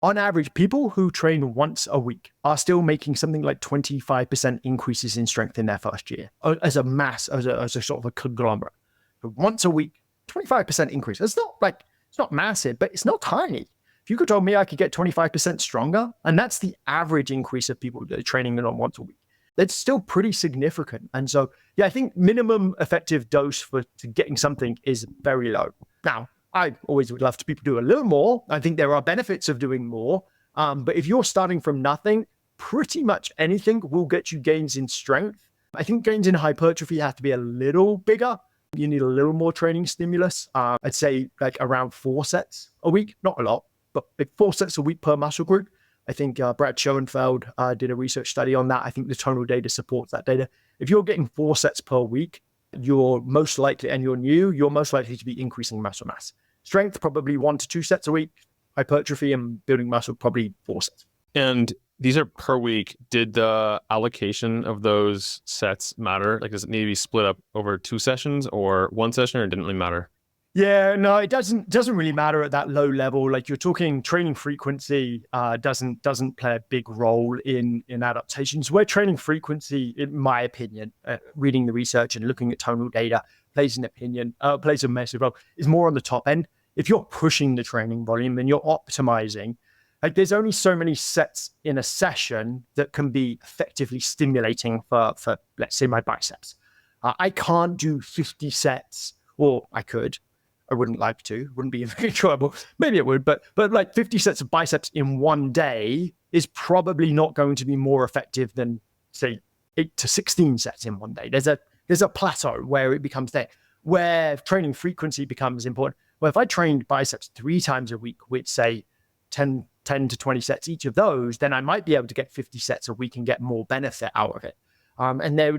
On average, people who train once a week are still making something like 25% increases in strength in their first year as a mass, as a sort of a conglomerate. But once a week, 25% increase. It's not like, it's not massive, but it's not tiny. If you could tell me I could get 25% stronger, and that's the average increase of people that are training on once a week, that's still pretty significant. And so, yeah, I think minimum effective dose to getting something is very low. Now, I always would love to people do a little more. I think there are benefits of doing more. But if you're starting from nothing, pretty much anything will get you gains in strength. I think gains in hypertrophy have to be a little bigger. You need a little more training stimulus. I'd say like around 4 sets a week, not a lot, but like 4 sets a week per muscle group. I think Brad Schoenfeld did a research study on that. I think the tonal data supports that data. If you're getting 4 sets per week, you're most likely, and you're most likely to be increasing muscle mass. Strength, probably 1 to 2 sets a week. Hypertrophy and building muscle, probably 4 sets. And these are per week. Did the allocation of those sets matter? Like, does it need to be split up over 2 sessions or 1 session, or it didn't really matter? Yeah, no, it doesn't really matter at that low level. Like, you're talking training frequency doesn't play a big role in adaptations. Where training frequency, in my opinion, reading the research and looking at tonal data plays a massive role, is more on the top end. If you're pushing the training volume and you're optimizing, like, there's only so many sets in a session that can be effectively stimulating for let's say my biceps. I can't do 50 sets, or I could. I wouldn't like to, wouldn't be very enjoyable. Maybe it would, but like 50 sets of biceps in one day is probably not going to be more effective than, say, 8 to 16 sets in one day. There's a plateau where it becomes there, where training frequency becomes important. Well, if I trained biceps 3 times a week with, say, 10 to 20 sets each of those, then I might be able to get 50 sets a week and get more benefit out of it.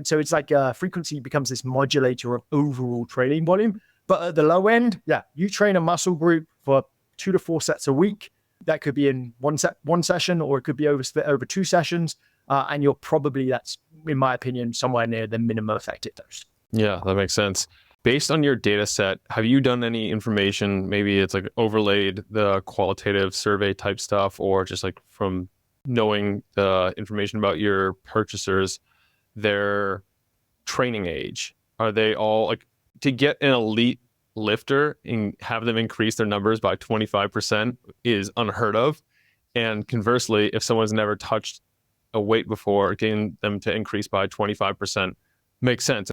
So it's like frequency becomes this modulator of overall training volume. But at the low end, yeah, you train a muscle group for 2 to 4 sets a week. That could be in one session, or it could be split over 2 sessions. And that's, in my opinion, somewhere near the minimum effective dose. Yeah, that makes sense. Based on your data set, have you done any information, maybe it's like overlaid the qualitative survey type stuff, or just like from knowing the information about your purchasers, their training age? Are they all like, to get an elite lifter and have them increase their numbers by 25% is unheard of. And conversely, if someone's never touched a weight before, getting them to increase by 25% makes sense.